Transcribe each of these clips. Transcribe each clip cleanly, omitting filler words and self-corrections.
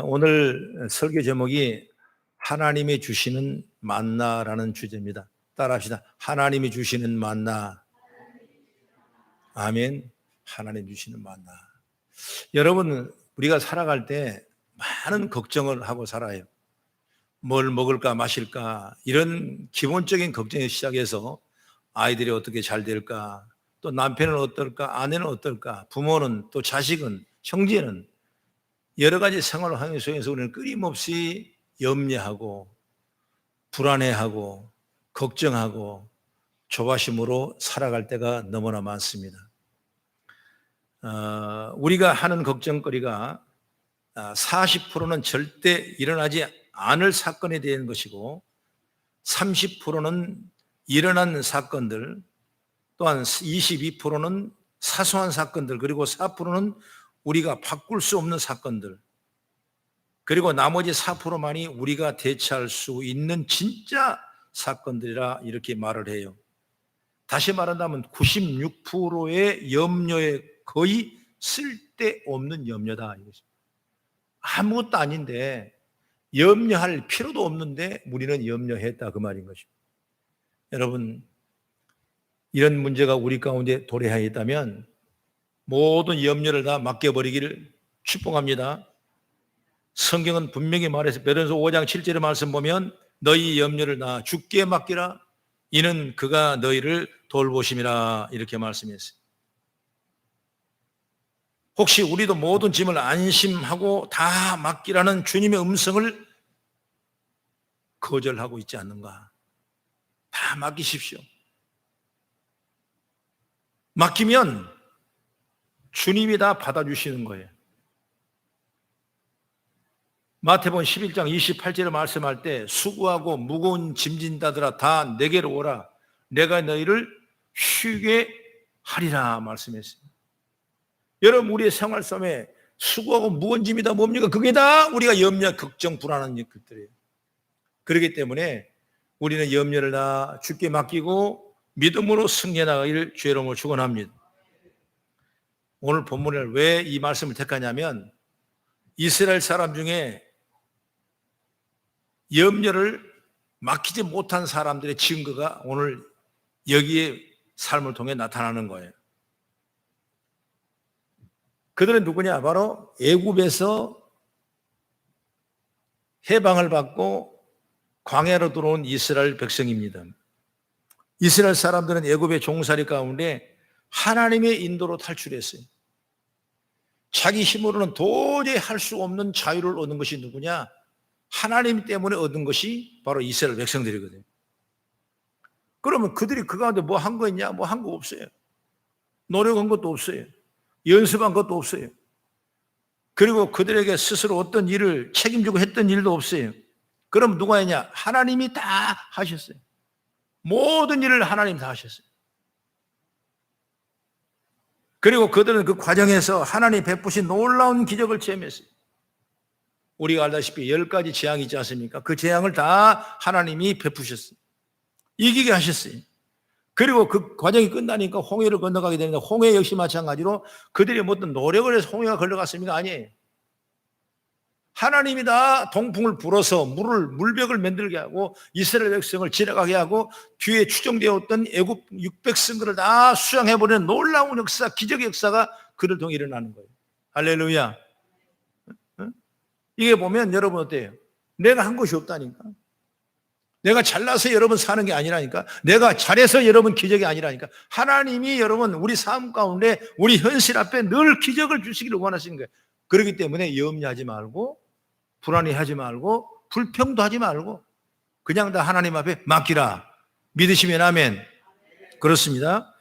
오늘 설교 제목이 하나님이 주시는 만나라는 주제입니다. 따라합시다. 하나님이 주시는 만나. 아멘. 하나님 주시는 만나. 여러분, 우리가 살아갈 때 많은 걱정을 하고 살아요. 뭘 먹을까 마실까 이런 기본적인 걱정에 시작해서 아이들이 어떻게 잘 될까, 또 남편은 어떨까, 아내는 어떨까, 부모는, 또 자식은, 형제는, 여러 가지 생활 환경 속에서 우리는 끊임없이 염려하고 불안해하고 걱정하고 조바심으로 살아갈 때가 너무나 많습니다. 우리가 하는 걱정거리가 40%는 절대 일어나지 않을 사건에 대한 것이고, 30%는 일어난 사건들, 또한 22%는 사소한 사건들, 그리고 4%는 우리가 바꿀 수 없는 사건들, 그리고 나머지 4%만이 우리가 대처할 수 있는 진짜 사건들이라 이렇게 말을 해요. 다시 말한다면 96%의 염려에 거의 쓸데없는 염려다 이것입니다. 아무것도 아닌데, 염려할 필요도 없는데 우리는 염려했다, 그 말인 것입니다. 여러분, 이런 문제가 우리 가운데 도래하여 있다면 모든 염려를 다 맡겨버리기를 축복합니다. 성경은 분명히 말해서 베드로전서 5장 7절의 말씀 보면 너희 염려를 다 주께 맡기라, 이는 그가 너희를 돌보심이라, 이렇게 말씀했어요. 혹시 우리도 모든 짐을 안심하고 다 맡기라는 주님의 음성을 거절하고 있지 않는가? 다 맡기십시오. 맡기면 주님이 다 받아주시는 거예요. 마태복음 11장 28절에 말씀할 때 수고하고 무거운 짐진 자들아 다 내게로 오라, 내가 너희를 쉬게 하리라 말씀했어요. 여러분, 우리의 생활 삶에 수고하고 무거운 짐이 다 뭡니까? 그게 다 우리가 염려, 걱정, 불안한 것들이에요. 그렇기 때문에 우리는 염려를 다 주께 맡기고 믿음으로 승리해 나가기를 주의 이름으로 축원합니다. 오늘 본문을 왜 이 말씀을 택하냐면, 이스라엘 사람 중에 염려를 맡기지 못한 사람들의 증거가 오늘 여기에 삶을 통해 나타나는 거예요. 그들은 누구냐? 바로 애굽에서 해방을 받고 광야로 들어온 이스라엘 백성입니다. 이스라엘 사람들은 애굽의 종살이 가운데 하나님의 인도로 탈출했어요. 자기 힘으로는 도저히 할 수 없는 자유를 얻는 것이 누구냐? 하나님 때문에 얻은 것이 바로 이스라엘 백성들이거든요. 그러면 그들이 그 가운데 뭐 한 거 있냐? 뭐 한 거 없어요. 노력한 것도 없어요. 연습한 것도 없어요. 그리고 그들에게 스스로 어떤 일을 책임지고 했던 일도 없어요. 그럼 누가 했냐? 하나님이 다 하셨어요. 모든 일을 하나님 다 하셨어요. 그리고 그들은 그 과정에서 하나님 베푸신 놀라운 기적을 체험했어요. 우리가 알다시피 10가지 재앙이 있지 않습니까? 그 재앙을 다 하나님이 베푸셨어요. 이기게 하셨어요. 그리고 그 과정이 끝나니까 홍해를 건너가게 되는데, 홍해 역시 마찬가지로 그들이 어떤 노력을 해서 홍해가 걸러갔습니까? 아니에요. 하나님이 다 동풍을 불어서 물벽을 만들게 하고 이스라엘 백성을 지나가게 하고 뒤에 추정되었던 애굽 600승들을 다 수장해버리는 놀라운 역사, 기적의 역사가 그들 통해 일어나는 거예요. 할렐루야. 이게 보면 여러분 어때요? 내가 한 것이 없다니까. 내가 잘나서 여러분 사는 게 아니라니까. 내가 잘해서 여러분 기적이 아니라니까. 하나님이 여러분 우리 삶 가운데 우리 현실 앞에 늘 기적을 주시기를 원하시는 거예요. 그렇기 때문에 염려하지 말고 불안해하지 말고 불평도 하지 말고 그냥 다 하나님 앞에 맡기라. 믿으시면 아멘. 그렇습니다.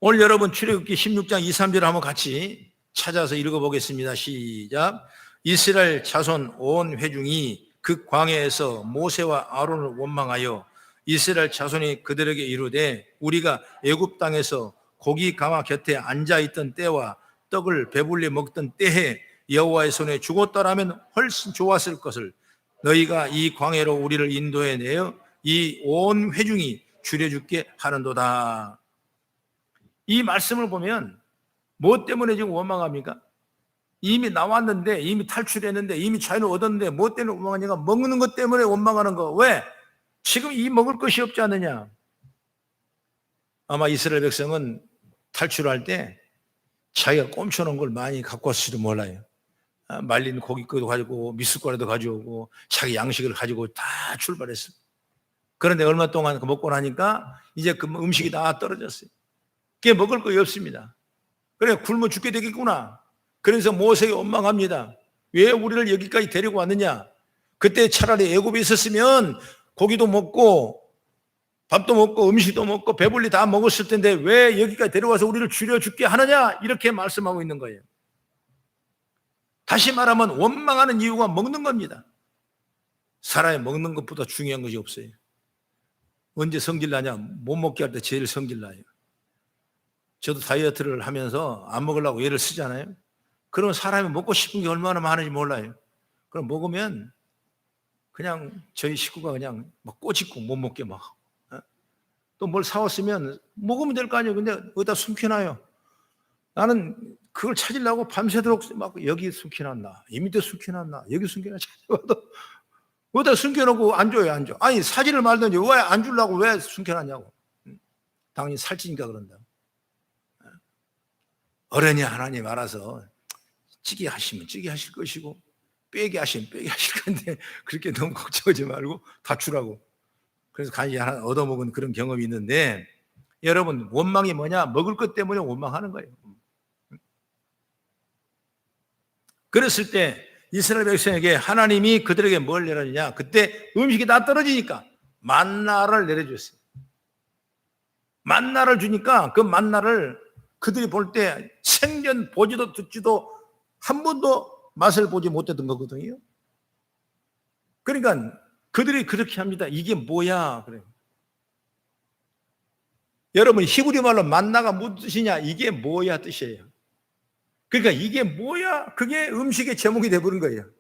오늘 여러분 출애굽기 16장 2, 3절 한번 같이 찾아서 읽어보겠습니다. 시작. 이스라엘 자손 온 회중이 그 광야에서 모세와 아론을 원망하여 이스라엘 자손이 그들에게 이르되 우리가 애굽 땅에서 고기 가마 곁에 앉아있던 때와 떡을 배불리 먹던 때에 여호와의 손에 죽었더라면 훨씬 좋았을 것을 너희가 이 광야로 우리를 인도해 내어 이 온 회중이 줄여죽게 하는도다. 이 말씀을 보면 무엇 때문에 지금 원망합니까? 이미 나왔는데, 이미 탈출했는데, 이미 자유를 얻었는데 뭐 때문에 원망하냐가 먹는 것 때문에 원망하는 거. 왜? 지금 이 먹을 것이 없지 않느냐. 아마 이스라엘 백성은 탈출할 때 자기가 꼼쳐놓은 걸 많이 갖고 왔을지도 몰라요. 말린 고깃도 가지고 미숫가루도 가져오고 자기 양식을 가지고 다 출발했어요. 그런데 얼마 동안 먹고 나니까 이제 그 음식이 다 떨어졌어요. 그게 먹을 것이 없습니다. 그래, 굶어 죽게 되겠구나. 그래서 모세에게 원망합니다. 왜 우리를 여기까지 데리고 왔느냐? 그때 차라리 애굽에 있었으면 고기도 먹고 밥도 먹고 음식도 먹고 배불리 다 먹었을 텐데 왜 여기까지 데려와서 우리를 죽여 죽게 하느냐? 이렇게 말씀하고 있는 거예요. 다시 말하면 원망하는 이유가 먹는 겁니다. 사람이 먹는 것보다 중요한 것이 없어요. 언제 성질 나냐? 못 먹게 할 때 제일 성질 나요. 저도 다이어트를 하면서 안 먹으려고 애를 쓰잖아요. 그럼 사람이 먹고 싶은 게 얼마나 많은지 몰라요. 그럼 먹으면 그냥 저희 식구가 그냥 막 꼬집고 못 먹게 막. 또 뭘 사왔으면 먹으면 될 거 아니에요. 근데 어디다 숨겨놔요. 나는 그걸 찾으려고 밤새도록 막 여기 숨겨놨나, 이 밑에 숨겨놨나, 여기 숨겨놨나 찾아봐도 어디다 숨겨놓고 안 줘요, 안 줘. 아니, 사지를 말든지 왜 안 주려고 왜 숨겨놨냐고. 당연히 살찌니까 그런다. 어른이 하나님 알아서 찌게 하시면 찌게 하실 것이고 빼게 하시면 빼게 하실 건데 그렇게 너무 걱정하지 말고 다 주라고. 그래서 간이 하나 얻어먹은 그런 경험이 있는데, 여러분 원망이 뭐냐? 먹을 것 때문에 원망하는 거예요. 그랬을 때 이스라엘 백성에게 하나님이 그들에게 뭘 내려주냐? 그때 음식이 다 떨어지니까 만나를 내려줬어요. 만나를 주니까 그 만나를 그들이 볼 때 생전 보지도 듣지도 한 번도 맛을 보지 못했던 거거든요. 그러니까 그들이 그렇게 합니다. 이게 뭐야? 그래요. 여러분 히브리 말로 만나가 무슨 뜻이냐? 이게 뭐야 뜻이에요. 그러니까 이게 뭐야? 그게 음식의 제목이 되어버린 거예요.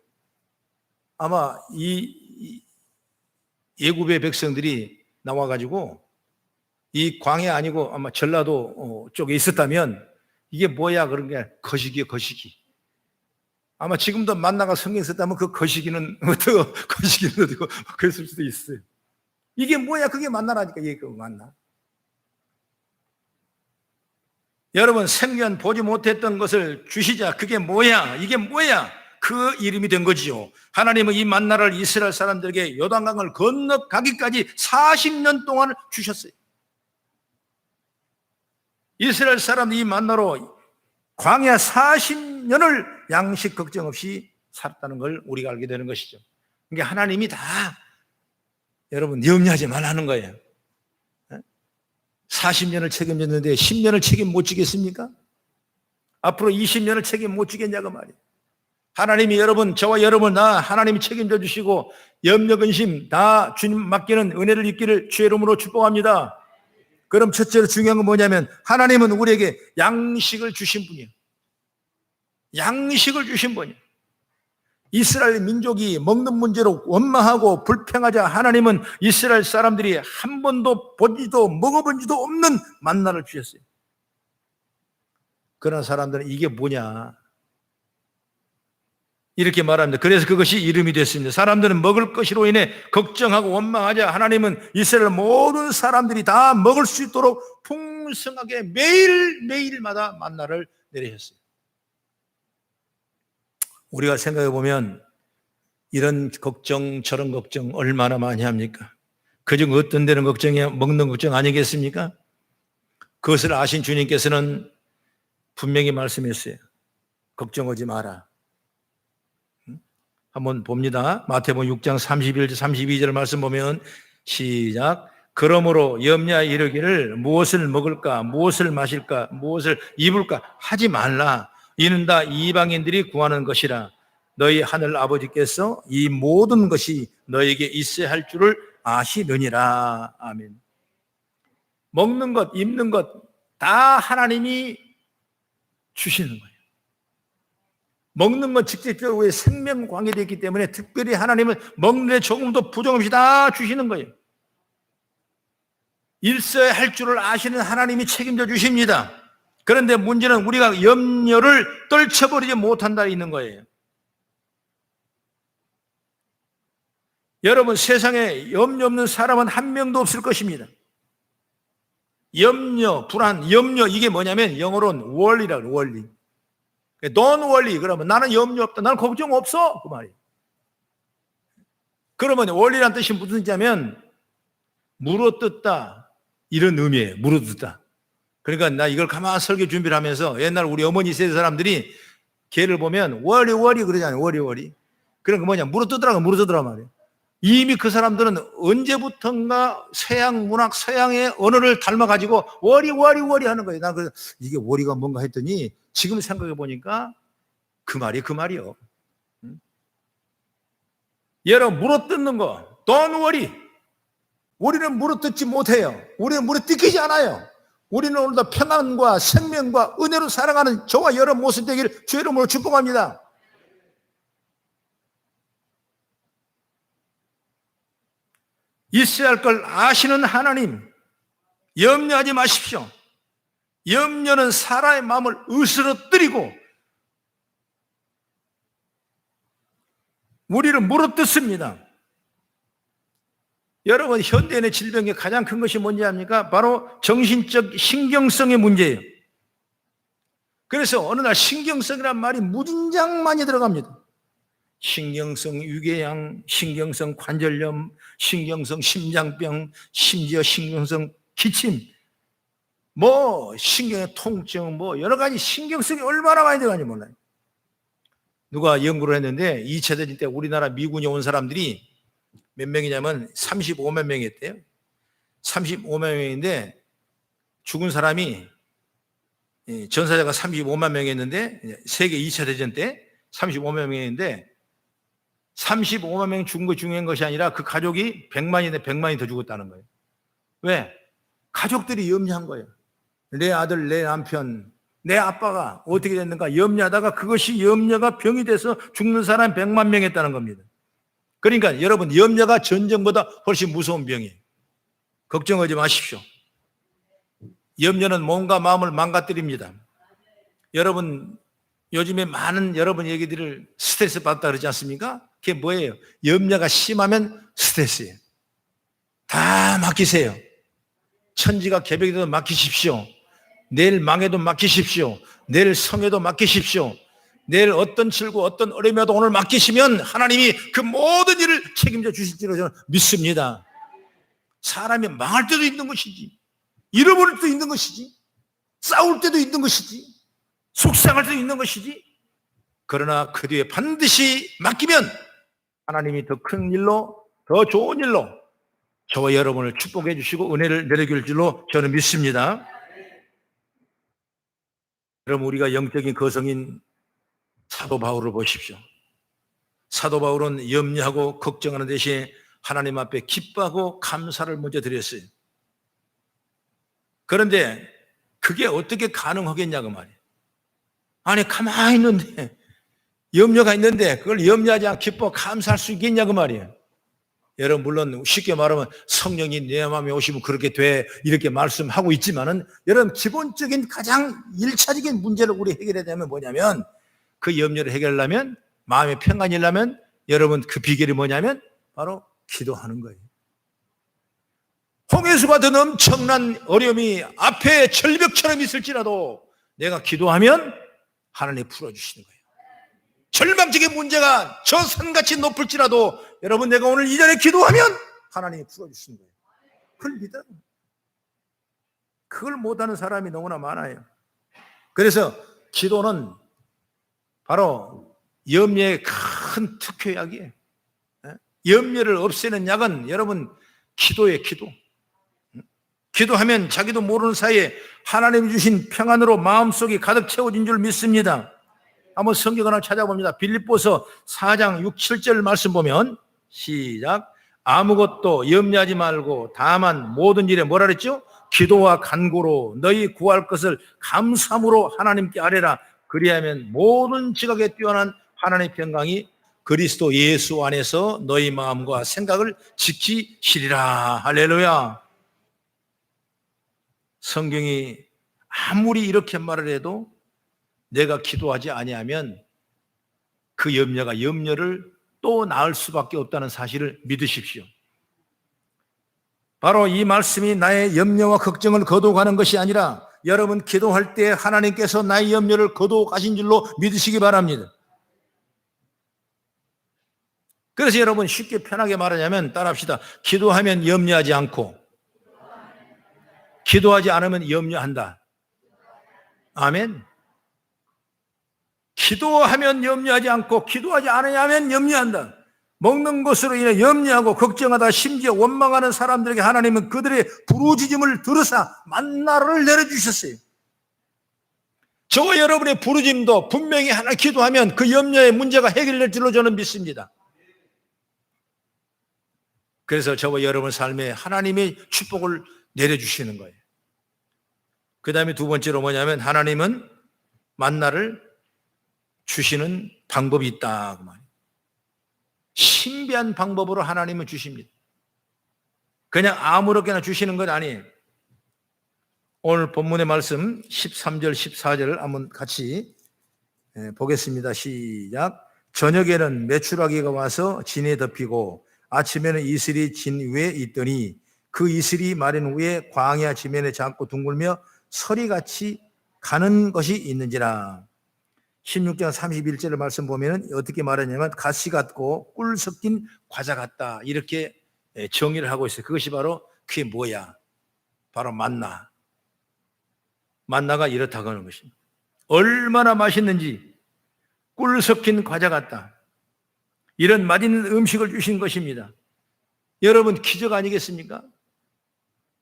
아마 이 애굽의 백성들이 나와가지고 이 광야 아니고 아마 전라도 쪽에 있었다면 이게 뭐야? 그런 게 거시기예요, 거시기. 아마 지금도 만나가 성경에 있었다면 그 거시기는 어떻고 거시기는 어떻고 그랬을 수도 있어요. 이게 뭐야? 그게 만나라니까. 이게 그 만나. 여러분 생전 보지 못했던 것을 주시자. 그게 뭐야? 이게 뭐야? 그 이름이 된 거지요. 하나님은 이 만나를 이스라엘 사람들에게 요단강을 건너가기까지 40년 동안 주셨어요. 이스라엘 사람들이 이 만나로 광야 40년을 양식 걱정 없이 살았다는 걸 우리가 알게 되는 것이죠. 그러니까 하나님이 다 여러분 염려하지 말라는 거예요. 40년을 책임졌는데 10년을 책임 못 지겠습니까? 앞으로 20년을 책임 못 지겠냐고 말이에요. 하나님이 여러분, 저와 여러분 다 하나님이 책임져 주시고 염려 근심 다 주님 맡기는 은혜를 입기를 주의 이름으로 축복합니다. 그럼 첫째로 중요한 건 뭐냐면 하나님은 우리에게 양식을 주신 분이에요. 양식을 주신 분이에요. 이스라엘 민족이 먹는 문제로 원망하고 불평하자 하나님은 이스라엘 사람들이 한 번도 보지도 먹어본 지도 없는 만나를 주셨어요. 그러나 사람들은 이게 뭐냐 이렇게 말합니다. 그래서 그것이 이름이 됐습니다. 사람들은 먹을 것으로 인해 걱정하고 원망하자 하나님은 이스라엘 모든 사람들이 다 먹을 수 있도록 풍성하게 매일마다 만나를 내리셨어요. 우리가 생각해 보면 이런 걱정 저런 걱정 얼마나 많이 합니까? 그중 어떤 데는 걱정이 먹는 걱정 아니겠습니까? 그것을 아신 주님께서는 분명히 말씀했어요. 걱정하지 마라. 한번 봅니다. 마태복음 6장 31절 32절 말씀 보면 시작. 그러므로 염려하여 이르기를 무엇을 먹을까 무엇을 마실까 무엇을 입을까 하지 말라. 이는 다 이방인들이 구하는 것이라. 너희 하늘 아버지께서 이 모든 것이 너에게 있어야 할 줄을 아시느니라. 아멘. 먹는 것, 입는 것 다 하나님이 주시는 거예요. 먹는 건 직접적으로 생명 관계되어 있기 때문에 특별히 하나님은 먹는 데 조금도 부정 없이 다 주시는 거예요. 있어야 할 줄을 아시는 하나님이 책임져 주십니다. 그런데 문제는 우리가 염려를 떨쳐버리지 못한다 있는 거예요. 여러분, 세상에 염려 없는 사람은 한 명도 없을 것입니다. 염려, 불안, 염려, 이게 뭐냐면 영어로는 worry라고, worry. Don't worry. 그러면 나는 염려 없다. 나는 걱정 없어. 그 말이에요. 그러면 worry란 뜻이 무슨 뜻이냐면 물어뜯다. 이런 의미예요. 물어뜯다. 그러니까 나 이걸 가만히 설교 준비를 하면서 옛날 우리 어머니 세대 사람들이 개를 보면 worry, worry 그러잖아요. worry, worry. 그러니까 뭐냐. 물어뜯더라 말이에요. 이미 그 사람들은 언제부턴가 서양 문학, 서양의 언어를 닮아가지고 워리 하는 거예요. 나 이게 워리가 뭔가 했더니 지금 생각해 보니까 그 말이요. 여러분, 물어뜯는 거, don't worry. 우리는 물어뜯지 못해요. 우리는 물어뜯기지 않아요. 우리는 오늘도 평안과 생명과 은혜로 살아가는 저와 여러분 모습 되기를 주의 이름으로 축복합니다. 있어야 할 걸 아시는 하나님, 염려하지 마십시오. 염려는 사람의 마음을 으스러뜨리고 우리를 물어뜯습니다. 여러분, 현대인의 질병의 가장 큰 것이 뭔지 압니까? 바로 정신적 신경성의 문제예요. 그래서 어느 날 신경성이란 말이 무진장 많이 들어갑니다. 신경성 유궤양, 신경성 관절염, 신경성 심장병, 심지어 신경성 기침, 신경의 통증, 여러 가지 신경성이 얼마나 많이 들어가는지 몰라요. 누가 연구를 했는데 2차 대전 때 우리나라 미군에 온 사람들이 몇 명이냐면 35만 명이었대요. 35만 명인데 죽은 사람이 전사자가 35만 명이었는데 세계 2차 대전 때 35만 명이었는데 35만 명 죽은 거 중요한 것이 아니라 그 가족이 100만인데 100만이 더 죽었다는 거예요. 왜? 가족들이 염려한 거예요. 내 아들, 내 남편, 내 아빠가 어떻게 됐는가 염려하다가 그것이 염려가 병이 돼서 죽는 사람 100만 명 했다는 겁니다. 그러니까 여러분, 염려가 전쟁보다 훨씬 무서운 병이에요. 걱정하지 마십시오. 염려는 몸과 마음을 망가뜨립니다. 여러분, 요즘에 많은 여러분 얘기들을 스트레스 받다 그러지 않습니까? 그게 뭐예요? 염려가 심하면 스트레스예요. 다 맡기세요. 천지가 개벽이 돼도 맡기십시오. 내일 망해도 맡기십시오. 내일 성해도 맡기십시오. 내일 어떤 질고 어떤 어려움이 와도 오늘 맡기시면 하나님이 그 모든 일을 책임져 주실 줄로 저는 믿습니다. 사람이 망할 때도 있는 것이지, 잃어버릴 때도 있는 것이지, 싸울 때도 있는 것이지, 속상할 때도 있는 것이지, 그러나 그 뒤에 반드시 맡기면 하나님이 더 큰 일로, 더 좋은 일로 저와 여러분을 축복해 주시고 은혜를 내려줄 줄로 저는 믿습니다. 여러분, 우리가 영적인 거성인 사도 바울을 보십시오. 사도 바울은 염려하고 걱정하는 대신에 하나님 앞에 기뻐하고 감사를 먼저 드렸어요. 그런데 그게 어떻게 가능하겠냐고 말이에요. 아니, 가만히 있는데, 염려가 있는데 그걸 염려하지 않고 기뻐 감사할 수 있겠냐고 말이에요. 여러분, 물론 쉽게 말하면 성령이 내 마음에 오시면 그렇게 돼 이렇게 말씀하고 있지만은, 여러분, 기본적인 가장 1차적인 문제를 우리 해결해야 되면 뭐냐면, 그 염려를 해결하려면, 마음의 평안이려면 여러분 그 비결이 뭐냐면 바로 기도하는 거예요. 홍해수가 든 엄청난 어려움이 앞에 절벽처럼 있을지라도 내가 기도하면 하나님이 풀어주시는 거예요. 절망적인 문제가 저 산같이 높을지라도 여러분, 내가 오늘 이 자리에 기도하면 하나님이 풀어주시는 거예요. 그걸 믿어요. 그걸 못하는 사람이 너무나 많아요. 그래서 기도는 바로 염려의 큰 특효약이에요. 염려를 없애는 약은 여러분 기도예요. 기도하면 자기도 모르는 사이에 하나님이 주신 평안으로 마음속이 가득 채워진 줄 믿습니다. 한번 성경 하나 찾아봅니다. 빌립보서 4장 6, 7절 말씀 보면, 시작. 아무것도 염려하지 말고 다만 모든 일에 뭐라 그랬죠? 기도와 간구로 너희 구할 것을 감사함으로 하나님께 아뢰라. 그리하면 모든 지각에 뛰어난 하나님의 평강이 그리스도 예수 안에서 너희 마음과 생각을 지키시리라. 할렐루야. 성경이 아무리 이렇게 말을 해도 내가 기도하지 아니하면 그 염려를 또 낳을 수밖에 없다는 사실을 믿으십시오. 바로 이 말씀이 나의 염려와 걱정을 거둬가는 것이 아니라 여러분 기도할 때 하나님께서 나의 염려를 거둬가신 줄로 믿으시기 바랍니다. 그래서 여러분 쉽게 편하게 말하자면 따라합시다. 기도하면 염려하지 않고 기도하지 않으면 염려한다. 아멘. 기도하면 염려하지 않고 기도하지 않으면 염려한다. 먹는 것으로 인해 염려하고 걱정하다 심지어 원망하는 사람들에게 하나님은 그들의 부르짖음을 들으사 만나를 내려주셨어요. 저와 여러분의 부르짖음도 분명히 하나 기도하면 그 염려의 문제가 해결될 줄로 저는 믿습니다. 그래서 저와 여러분 삶에 하나님의 축복을 내려주시는 거예요. 그 다음에 두 번째로 뭐냐면 하나님은 만나를 주시는 방법이 있다. 그 말이에요. 신비한 방법으로 하나님은 주십니다. 그냥 아무렇게나 주시는 건 아니에요. 오늘 본문의 말씀 13절 14절을 한번 같이 보겠습니다. 시작. 저녁에는 메추라기가 와서 진에 덮이고 아침에는 이슬이 진 위에 있더니 그 이슬이 마른 후에 광야 지면에 작고 둥글며 서리같이 가는 것이 있는지라. 16장 31절의 말씀 보면 어떻게 말하냐면 가시 같고 꿀 섞인 과자 같다 이렇게 정의를 하고 있어요. 그것이 바로 그게 뭐야? 바로 만나. 만나가 이렇다고 하는 것입니다. 얼마나 맛있는지 꿀 섞인 과자 같다. 이런 맛있는 음식을 주신 것입니다. 여러분 기적 아니겠습니까?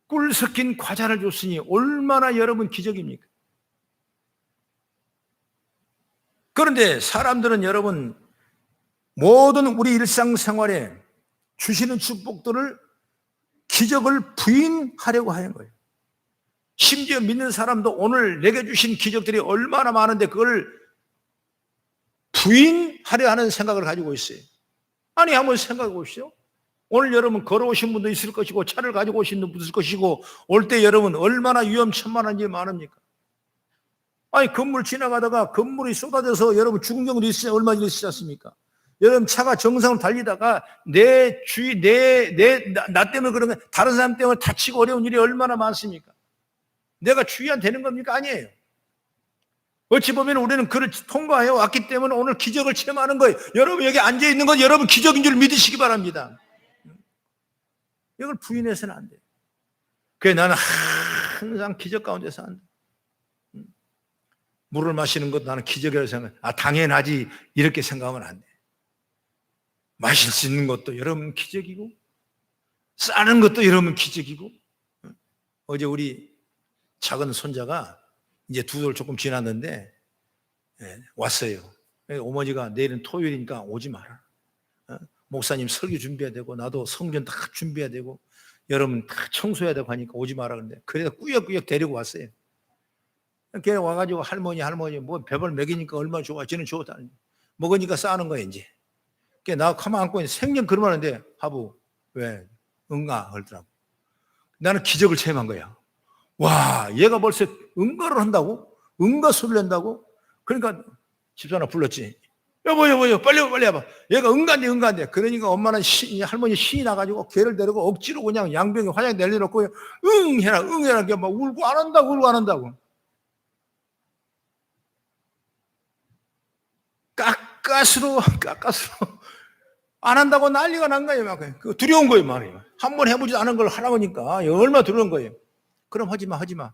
꿀 섞인 과자를 줬으니 얼마나 여러분 기적입니까? 그런데 사람들은 여러분 모든 우리 일상생활에 주시는 축복들을 기적을 부인하려고 하는 거예요. 심지어 믿는 사람도 오늘 내게 주신 기적들이 얼마나 많은데 그걸 부인하려 하는 생각을 가지고 있어요. 아니 한번 생각해 보십시오. 오늘 여러분 걸어오신 분도 있을 것이고 차를 가지고 오신 분도 있을 것이고 올 때 여러분 얼마나 위험천만한 일이 많습니까? 아니 건물 지나가다가 건물이 쏟아져서 여러분 죽은 경우도 있으니 얼마 전에 있지 않습니까? 여러분 차가 정상으로 달리다가 나 때문에 그런 거 다른 사람 때문에 다치고 어려운 일이 얼마나 많습니까? 내가 주의한 되는 겁니까? 아니에요. 어찌 보면 우리는 그를 통과해 왔기 때문에 오늘 기적을 체험하는 거예요. 여러분 여기 앉아있는 건 여러분 기적인 줄 믿으시기 바랍니다. 이걸 부인해서는 안 돼요. 그래 나는 항상 기적 가운데 산다. 물을 마시는 것도 나는 기적이라고 생각해. 당연하지 이렇게 생각하면 안 돼. 마실 수 있는 것도 여러분 기적이고 싸는 것도 여러분 기적이고. 어제 우리 작은 손자가 이제 2돌 조금 지났는데 왔어요. 어머니가 내일은 토요일이니까 오지 마라. 목사님 설교 준비해야 되고 나도 성전 다 준비해야 되고 여러분 다 청소해야 되고 하니까 오지 마라 그러는데 그래서 꾸역꾸역 데리고 왔어요. 걔 와가지고 할머니 뭐 배벌 먹이니까 얼마나 좋아. 쟤는 좋다니. 먹으니까 싸는 거야 이제. 걔 나 가만 안고 있는데 생전 그러면 하는데 하부 왜 응가 그러더라고. 나는 기적을 체험한 거야. 와 얘가 벌써 응가를 한다고? 응가 소리를 낸다고? 그러니까 집사람 불렀지. 여보 빨리 와봐. 얘가 응가인데 그러니까 엄마는 할머니 신이 나가지고 걔를 데리고 억지로 그냥 양병에 화장 내려놓고 응 해라 막 울고 안 한다고 깎아스로 안 한다고 난리가 난 거예요. 막 두려운 거예요. 말이에요. 한번 해보지 않은 걸 하라고 하니까 얼마나 두려운 거예요. 그럼 하지 마.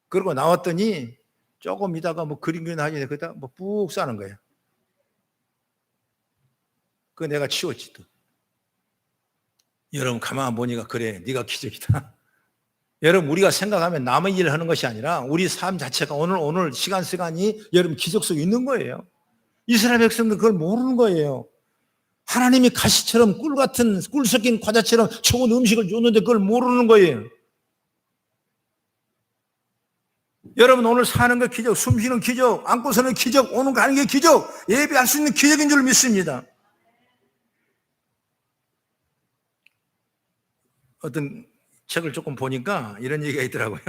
그러고 나왔더니 조금 있다가 뭐 그림 하지 그러다 뭐 푹 싸는 거예요. 그거 내가 치웠지 또. 여러분 가만 보니까 그래 네가 기적이다. 여러분 우리가 생각하면 남의 일을 하는 것이 아니라 우리 삶 자체가 오늘 시간이 여러분 기적 속에 있는 거예요. 이스라엘 백성들 그걸 모르는 거예요. 하나님이 가시처럼 꿀 섞인 과자처럼 좋은 음식을 줬는데 그걸 모르는 거예요. 여러분 오늘 사는 거 기적, 숨 쉬는 기적, 안고 서는 기적, 오는 가는 게 기적, 예배할 수 있는 기적인 줄 믿습니다. 어떤 책을 조금 보니까 이런 얘기가 있더라고요.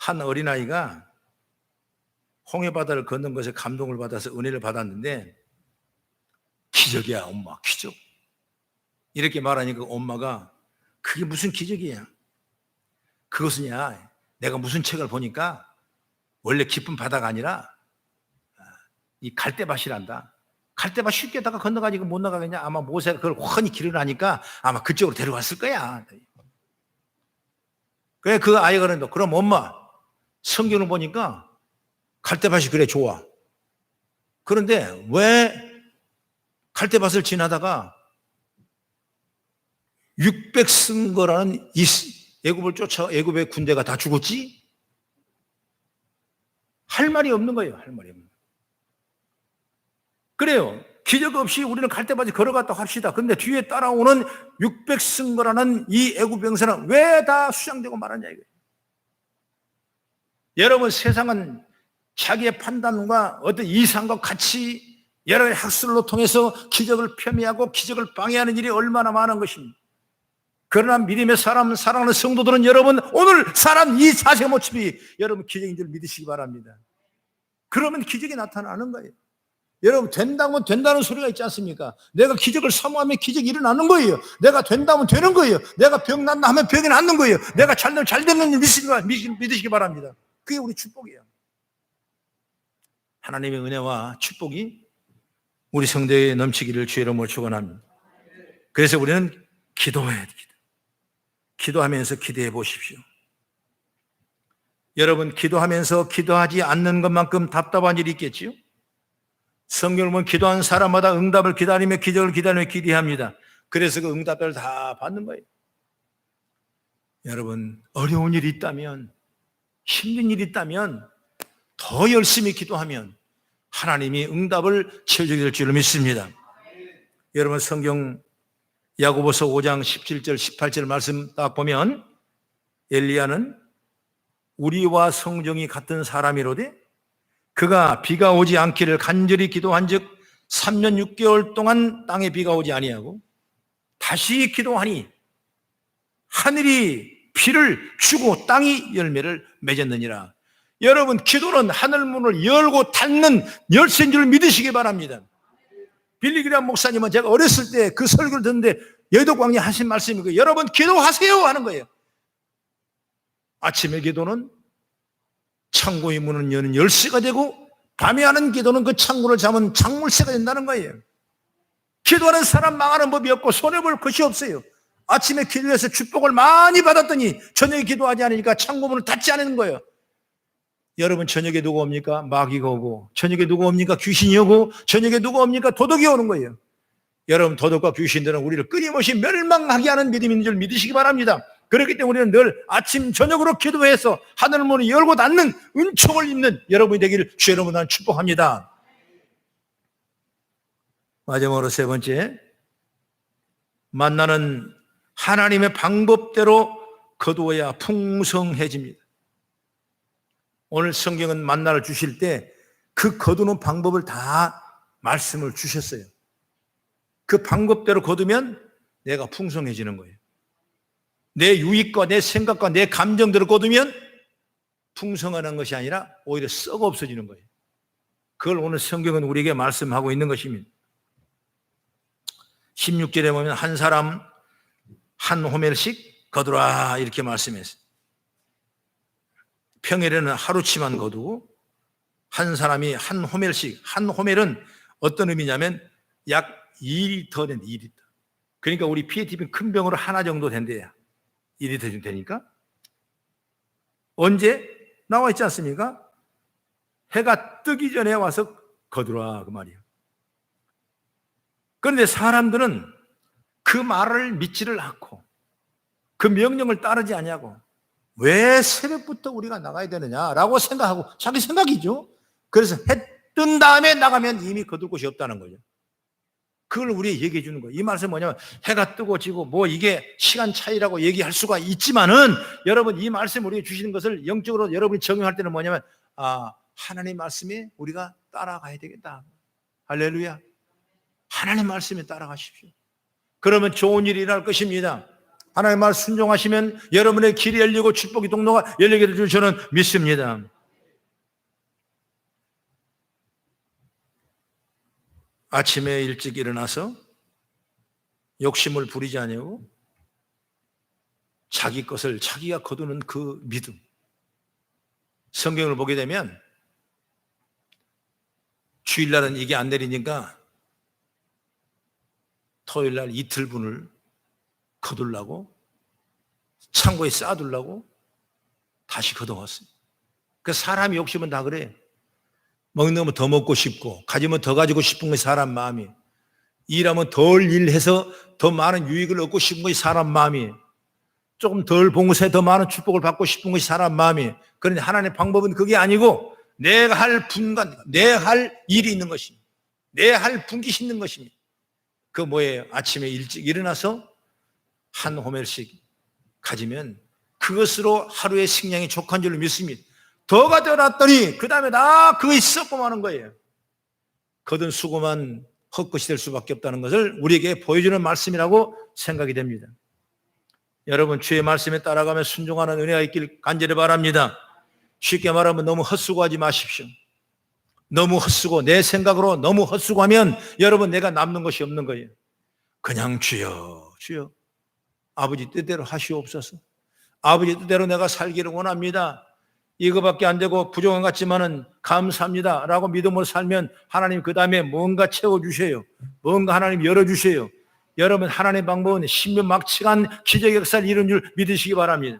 한 어린아이가 홍해바다를 걷는 것에 감동을 받아서 은혜를 받았는데, 기적이야 엄마, 기적, 이렇게 말하니까 엄마가 그게 무슨 기적이야, 그것은야 내가 무슨 책을 보니까 원래 깊은 바다가 아니라 이 갈대밭이란다. 갈대밭 쉽게 다가 건너가지고 못 나가겠냐. 아마 모세가 그걸 훤히 길을 하니까 아마 그쪽으로 데려갔을 거야. 그래 그 아이가 그런다. 그럼 엄마, 성경을 보니까 갈대밭이 그래 좋아. 그런데 왜 갈대밭을 지나다가 600승거라는 애굽을 쫓아 애굽의 군대가 다 죽었지? 할 말이 없는 거예요. 할 말이 없는 거예요. 그래요. 기적 없이 우리는 갈대밭에 걸어갔다 합시다. 그런데 뒤에 따라오는 600승거라는 이 애굽 병사는 왜 다 수장되고 말았냐 이거예요. 여러분, 세상은 자기의 판단과 어떤 이상과 같이 여러 학술로 통해서 기적을 폄훼하고 기적을 방해하는 일이 얼마나 많은 것입니다. 그러나 믿음의 사람, 사랑하는 성도들은 여러분, 오늘 사람 이 자세 모습이 여러분 기적인 줄 믿으시기 바랍니다. 그러면 기적이 나타나는 거예요. 여러분, 된다면 된다는 소리가 있지 않습니까? 내가 기적을 사모하면 기적이 일어나는 거예요. 내가 된다면 되는 거예요. 내가 병 난다 하면 병이 낫는 거예요. 내가 잘 되면 잘 되는 줄 믿으시기 바랍니다. 그게 우리 축복이에요. 하나님의 은혜와 축복이 우리 성도에 넘치기를 주의 이름으로 축원합니다. 그래서 우리는 기도해야 됩니다. 기도하면서 기도해 보십시오. 여러분, 기도하면서 기도하지 않는 것만큼 답답한 일이 있겠지요? 성경을 보면 기도한 사람마다 응답을 기다리며 기적을 기다리며 기대합니다. 그래서 그 응답을 다 받는 거예요. 여러분, 어려운 일이 있다면, 힘든 일이 있다면 더 열심히 기도하면 하나님이 응답을 채워주게 될 줄을 믿습니다. 여러분, 성경 야고보서 5장 17절 18절 말씀 딱 보면 엘리야는 우리와 성정이 같은 사람이로되 그가 비가 오지 않기를 간절히 기도한즉 3년 6개월 동안 땅에 비가 오지 아니하고 다시 기도하니 하늘이 비를 주고 땅이 열매를 맺었느니라. 여러분, 기도는 하늘문을 열고 닫는 열쇠인 줄 믿으시기 바랍니다. 빌리그람 목사님은 제가 어렸을 때 그 설교를 듣는데 여의도 광야 하신 말씀이고, 여러분 기도하세요 하는 거예요. 아침의 기도는 창고의 문을 여는 열쇠가 되고, 밤에 하는 기도는 그 창문을 잡은 장물쇠가 된다는 거예요. 기도하는 사람 망하는 법이 없고 손해볼 것이 없어요. 아침에 기도해서 축복을 많이 받았더니 저녁에 기도하지 않으니까 창고문을 닫지 않는 거예요. 여러분, 저녁에 누가 옵니까? 마귀가 오고, 저녁에 누가 옵니까? 귀신이 오고, 저녁에 누가 옵니까? 도둑이 오는 거예요. 여러분, 도둑과 귀신들은 우리를 끊임없이 멸망하게 하는 믿음인 줄 믿으시기 바랍니다. 그렇기 때문에 우리는 늘 아침 저녁으로 기도해서 하늘문을 열고 닫는 은총을 입는 여러분이 되기를 주의 이름으로 나는 축복합니다. 마지막으로 세 번째, 만나는 하나님의 방법대로 거두어야 풍성해집니다. 오늘 성경은 만나를 주실 때 그 거두는 방법을 다 말씀을 주셨어요. 그 방법대로 거두면 내가 풍성해지는 거예요. 내 유익과 내 생각과 내 감정대로 거두면 풍성하는 것이 아니라 오히려 썩어 없어지는 거예요. 그걸 오늘 성경은 우리에게 말씀하고 있는 것입니다. 16절에 보면 한 사람 한 호멜씩 거두라 이렇게 말씀했어요. 평일에는 하루치만 거두고 한 사람이 한 호멜씩, 한 호멜은 어떤 의미냐면 약 2리터 된다, 2리터. 그러니까 우리 PATP 큰 병으로 하나 정도 된대야. 2리터 정도 되니까. 언제? 나와 있지 않습니까? 해가 뜨기 전에 와서 거두라 그 말이에요. 그런데 사람들은 그 말을 믿지를 않고 그 명령을 따르지 않냐고. 왜 새벽부터 우리가 나가야 되느냐라고 생각하고, 자기 생각이죠. 그래서 해 뜬 다음에 나가면 이미 거둘 곳이 없다는 거죠. 그걸 우리에게 얘기해 주는 거예요. 이 말씀은 뭐냐면 해가 뜨고 지고 뭐 이게 시간 차이라고 얘기할 수가 있지만은, 여러분 이 말씀 우리에게 주시는 것을 영적으로 여러분이 적용할 때는 뭐냐면, 하나님 말씀에 우리가 따라가야 되겠다. 할렐루야. 하나님 말씀에 따라가십시오. 그러면 좋은 일이 일어날 것입니다. 하나님의 말 순종하시면 여러분의 길이 열리고 축복의 통로가 열리게 될 줄 저는 믿습니다. 아침에 일찍 일어나서 욕심을 부리지 아니하고 자기 것을 자기가 거두는 그 믿음. 성경을 보게 되면 주일날은 이게 안 내리니까 토요일날 이틀분을 거두려고 창고에 쌓아두려고 다시 걷어왔어요. 그 사람이 욕심은 다 그래요. 먹는 더 먹고 싶고 가지면 더 가지고 싶은 것이 사람 마음이, 일하면 덜 일해서 더 많은 유익을 얻고 싶은 것이 사람 마음이, 조금 덜 봉사해 더 많은 축복을 받고 싶은 것이 사람 마음이. 그런데 하나님의 방법은 그게 아니고 내가 할 분간, 내가 할 일이 있는 것입니다. 내가 할 분깃이 있는 것입니다. 그 뭐예요? 아침에 일찍 일어나서 한 호멜씩 가지면 그것으로 하루의 식량이 족한 줄로 믿습니다. 더 가져놨더니 그 다음에 다 그거 썩고 마는 거예요. 거둔 수고만 헛것이 될 수밖에 없다는 것을 우리에게 보여주는 말씀이라고 생각이 됩니다. 여러분, 주의 말씀에 따라가며 순종하는 은혜가 있길 간절히 바랍니다. 쉽게 말하면 너무 헛수고하지 마십시오. 너무 헛수고, 내 생각으로 너무 헛수고하면 여러분, 내가 남는 것이 없는 거예요. 그냥 주여 주여 아버지 뜻대로 하시옵소서. 아버지 뜻대로 내가 살기를 원합니다. 이거밖에 안 되고 부족한 것 같지만은 감사합니다 라고 믿음으로 살면 하나님 그 다음에 뭔가 채워주세요. 뭔가 하나님 열어주세요. 여러분, 하나님의 방법은 신명막측한 기적의 역사를 이룬 줄 믿으시기 바랍니다.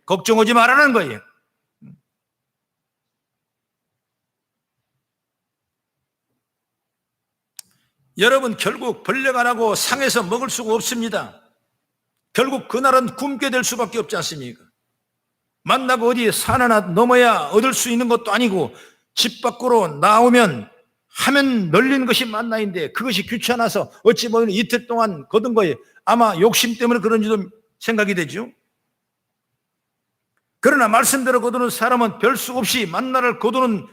걱정하지 말라는 거예요. 여러분, 결국 벌레가 나고 상해서 먹을 수가 없습니다. 결국 그날은 굶게 될 수밖에 없지 않습니까? 만나고 어디 산 하나 넘어야 얻을 수 있는 것도 아니고 집 밖으로 나오면 하면 널린 것이 만나인데 그것이 귀찮아서 어찌 보면 이틀 동안 거둔 거예요. 아마 욕심 때문에 그런지도 생각이 되죠. 그러나 말씀대로 거두는 사람은 별 수 없이 만나를 거두는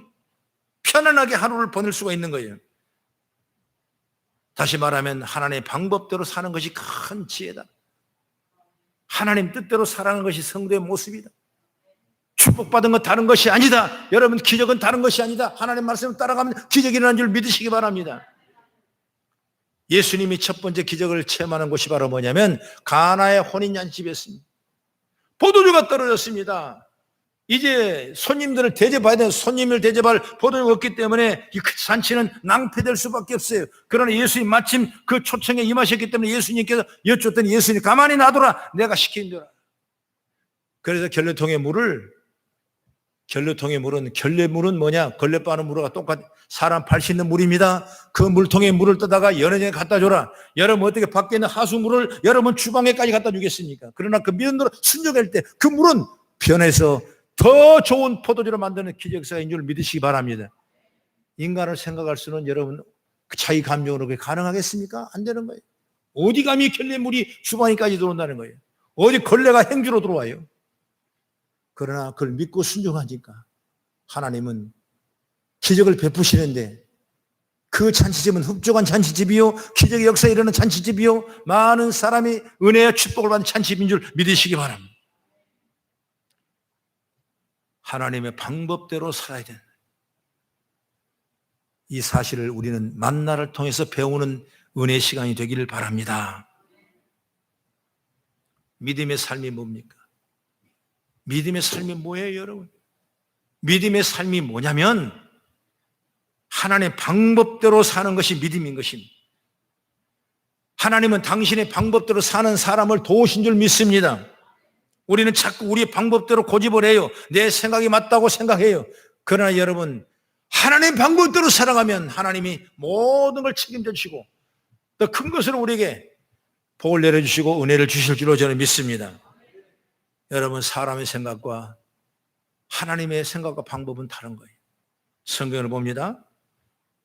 편안하게 하루를 보낼 수가 있는 거예요. 다시 말하면 하나님의 방법대로 사는 것이 큰 지혜다. 하나님 뜻대로 살아가는 것이 성도의 모습이다. 축복받은 건 다른 것이 아니다. 여러분, 기적은 다른 것이 아니다. 하나님 말씀을 따라가면 기적이 일어나는 줄 믿으시기 바랍니다. 예수님이 첫 번째 기적을 체험하는 곳이 바로 뭐냐면 가나의 혼인잔치였습니다. 포도주가 떨어졌습니다. 이제 손님들을 대접해야 되는, 손님을 대접할 포도주가 없기 때문에 이 잔치는 낭패될 수밖에 없어요. 그러나 예수님 마침 그 초청에 임하셨기 때문에 예수님께서 여쭙더니 예수님 가만히 놔둬라, 내가 시킨다. 그래서 결례통의 물은 결례물은 뭐냐? 걸레 빠는 물과 똑같아. 사람 발 씻는 물입니다. 그 물통에 물을 떠다가 연회장에 갖다 줘라. 여러분, 어떻게 밖에 있는 하수물을 여러분 주방에까지 갖다 주겠습니까? 그러나 그 믿음으로 순종할 때 그 물은 변해서 더 좋은 포도주로 만드는 기적사인 줄 믿으시기 바랍니다. 인간을 생각할 수는 여러분 자기 감정으로 그게 가능하겠습니까? 안 되는 거예요. 어디 감히 결례물이 주방에까지 들어온다는 거예요. 어디 걸레가 행주로 들어와요. 그러나 그걸 믿고 순종하니까 하나님은 기적을 베푸시는데 그 잔치집은 흡족한 잔치집이요, 기적의 역사에 이르는 잔치집이요, 많은 사람이 은혜와 축복을 받는 잔치집인 줄 믿으시기 바랍니다. 하나님의 방법대로 살아야 되는 이 사실을 우리는 만나를 통해서 배우는 은혜의 시간이 되기를 바랍니다. 믿음의 삶이 뭡니까? 믿음의 삶이 뭐예요, 여러분? 믿음의 삶이 뭐냐면 하나님의 방법대로 사는 것이 믿음인 것입니다. 하나님은 당신의 방법대로 사는 사람을 도우신 줄 믿습니다. 우리는 자꾸 우리의 방법대로 고집을 해요. 내 생각이 맞다고 생각해요. 그러나 여러분, 하나님의 방법대로 살아가면 하나님이 모든 걸 책임져 주시고 더 큰 것으로 우리에게 복을 내려주시고 은혜를 주실 줄로 저는 믿습니다. 여러분, 사람의 생각과 하나님의 생각과 방법은 다른 거예요. 성경을 봅니다.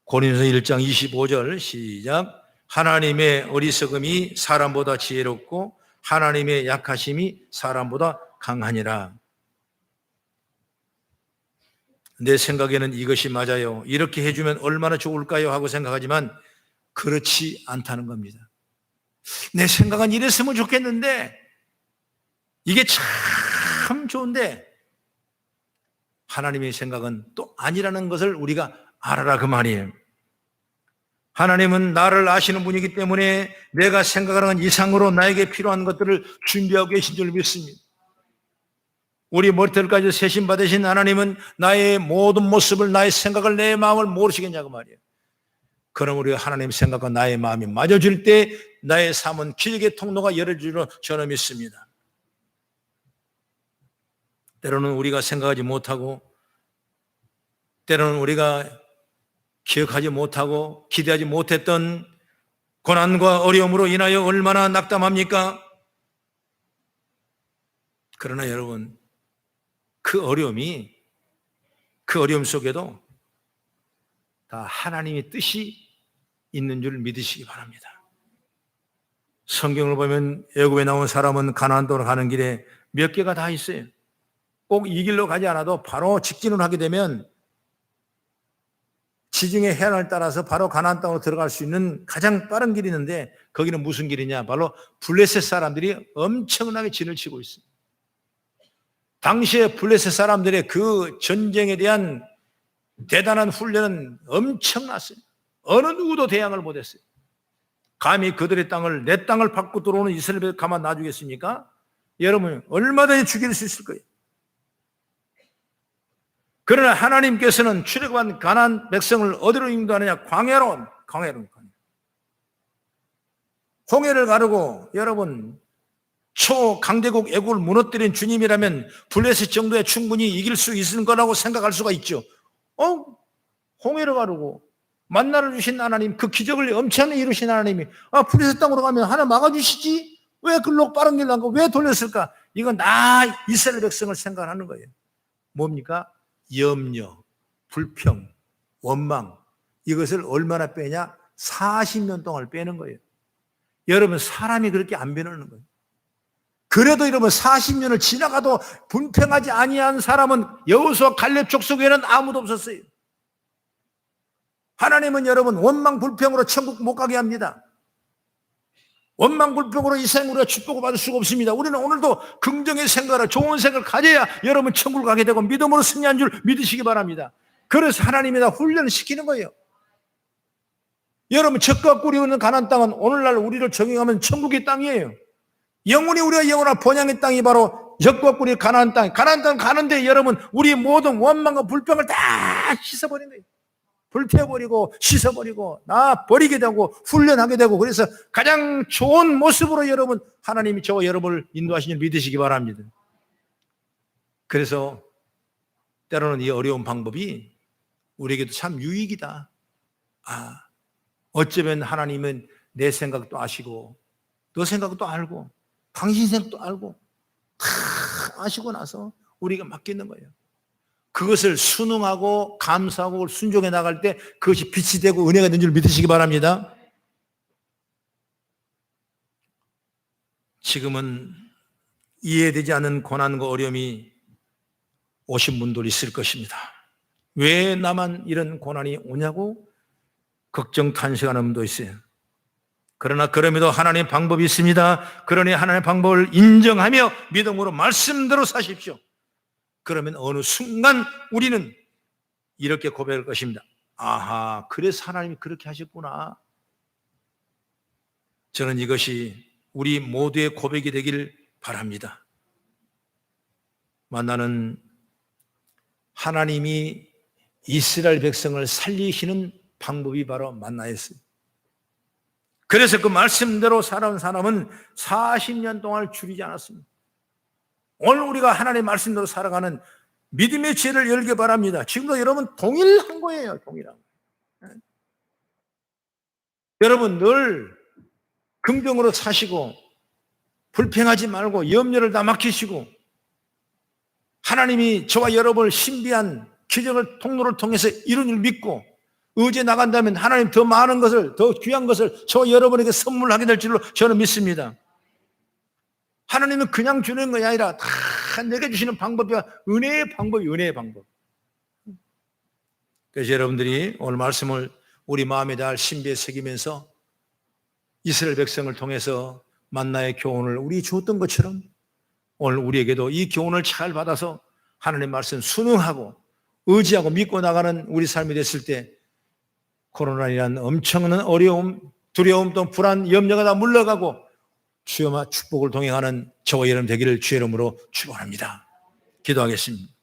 고린도서 1장 25절 시작. 하나님의 어리석음이 사람보다 지혜롭고 하나님의 약하심이 사람보다 강하니라. 내 생각에는 이것이 맞아요, 이렇게 해주면 얼마나 좋을까요? 하고 생각하지만 그렇지 않다는 겁니다. 내 생각은 이랬으면 좋겠는데 이게 참 좋은데 하나님의 생각은 또 아니라는 것을 우리가 알아라 그 말이에요. 하나님은 나를 아시는 분이기 때문에 내가 생각하는 이상으로 나에게 필요한 것들을 준비하고 계신 줄 믿습니다. 우리 머리털까지 세심 받으신 하나님은 나의 모든 모습을, 나의 생각을, 내 마음을 모르시겠냐고 말이에요. 그럼 우리가 하나님 생각과 나의 마음이 맞아질 때 나의 삶은 기적의 통로가 열어질 줄 저는 믿습니다. 때로는 우리가 생각하지 못하고, 때로는 우리가 기억하지 못하고 기대하지 못했던 고난과 어려움으로 인하여 얼마나 낙담합니까? 그러나 여러분, 그 어려움 속에도 다 하나님의 뜻이 있는 줄 믿으시기 바랍니다. 성경을 보면 애굽에 나온 사람은 가나안 땅으로 가는 길에 몇 개가 다 있어요. 꼭 이 길로 가지 않아도 바로 직진을 하게 되면 지중해 해안을 따라서 바로 가나안 땅으로 들어갈 수 있는 가장 빠른 길이 있는데, 거기는 무슨 길이냐? 바로 블레셋 사람들이 엄청나게 진을 치고 있습니다. 당시에 블레셋 사람들의 그 전쟁에 대한 대단한 훈련은 엄청났어요. 어느 누구도 대항을 못했어요. 감히 그들의 땅을, 내 땅을 받고 들어오는 이스라엘을 가만 놔주겠습니까? 여러분, 얼마든지 죽일 수 있을 거예요. 그러나 하나님께서는 출애굽한 가나안 백성을 어디로 인도하느냐? 광야로. 홍해를 가르고, 여러분, 초강대국 애국을 무너뜨린 주님이라면 블레셋 정도에 충분히 이길 수 있을 거라고 생각할 수가 있죠. 홍해를 가르고 만나를 주신 하나님, 그 기적을 엄청나게 이루신 하나님이 블레셋 땅으로 가면 하나 막아주시지? 왜 글로 빠른 길로 안 가고 왜 돌렸을까? 이건 나 이스라엘 백성을 생각하는 거예요. 뭡니까? 염려, 불평, 원망, 이것을 얼마나 빼냐? 40년 동안 빼는 거예요. 여러분, 사람이 그렇게 안 변하는 거예요. 그래도 여러분, 40년을 지나가도 분평하지 아니한 사람은 여호수아 갈렙 족속 외에는 아무도 없었어요. 하나님은 여러분, 원망 불평으로 천국 못 가게 합니다. 원망 불평으로 이 생을 우리가 축복을 받을 수가 없습니다. 우리는 오늘도 긍정의 생각을, 좋은 생각을 가져야 여러분 천국을 가게 되고 믿음으로 승리한 줄 믿으시기 바랍니다. 그래서 하나님이 다 훈련을 시키는 거예요. 여러분, 적과 꿀이 있는 가나안 땅은 오늘날 우리를 적용하면 천국의 땅이에요. 영원히 우리가 영원한 번향의 땅이 바로 적과 꿀이 가나안 땅. 가나안 땅 가는데 여러분, 우리의 모든 원망과 불평을 다 씻어버린 거예요. 불태워버리고 씻어버리고 나 버리게 되고 훈련하게 되고, 그래서 가장 좋은 모습으로 여러분, 하나님이 저와 여러분을 인도하시는 줄 믿으시기 바랍니다. 그래서 때로는 이 어려운 방법이 우리에게도 참 유익이다. 어쩌면 하나님은 내 생각도 아시고 너 생각도 알고 당신 생각도 알고 다 아시고 나서 우리가 맡기는 거예요. 그것을 순응하고 감사하고 순종해 나갈 때 그것이 빛이 되고 은혜가 된 줄 믿으시기 바랍니다. 지금은 이해되지 않는 고난과 어려움이 오신 분들 있을 것입니다. 왜 나만 이런 고난이 오냐고 걱정 탄식하는 분도 있어요. 그러나 그럼에도 하나님의 방법이 있습니다. 그러니 하나님의 방법을 인정하며 믿음으로 말씀대로 사십시오. 그러면 어느 순간 우리는 이렇게 고백할 것입니다. 아하, 그래서 하나님이 그렇게 하셨구나. 저는 이것이 우리 모두의 고백이 되길 바랍니다. 만나는 하나님이 이스라엘 백성을 살리시는 방법이 바로 만나였어요. 그래서 그 말씀대로 살아온 사람은 40년 동안 줄이지 않았습니다. 오늘 우리가 하나님의 말씀대로 살아가는 믿음의 지혜를 열기 바랍니다. 지금도 여러분 동일한 거예요. 동일한 거예요. 여러분 늘 긍정으로 사시고 불평하지 말고 염려를 다 맡기시고 하나님이 저와 여러분을 신비한 기적을 통로를 통해서 이룬 줄 믿고 의지해 나간다면 하나님 더 많은 것을, 더 귀한 것을 저와 여러분에게 선물하게 될 줄로 저는 믿습니다. 하나님은 그냥 주는 것이 아니라 다 내게 주시는 방법이 은혜의 방법이 은혜의 방법. 그래서 여러분들이 오늘 말씀을 우리 마음에 잘 신비에 새기면서 이스라엘 백성을 통해서 만나의 교훈을 우리 주었던 것처럼 오늘 우리에게도 이 교훈을 잘 받아서 하나님 말씀 순응하고 의지하고 믿고 나가는 우리 삶이 됐을 때 코로나라는 엄청난 어려움, 두려움, 또 불안, 염려가 다 물러가고 주여마 축복을 동행하는 저와 여러분 되기를 주의 이름으로 축원합니다. 기도하겠습니다.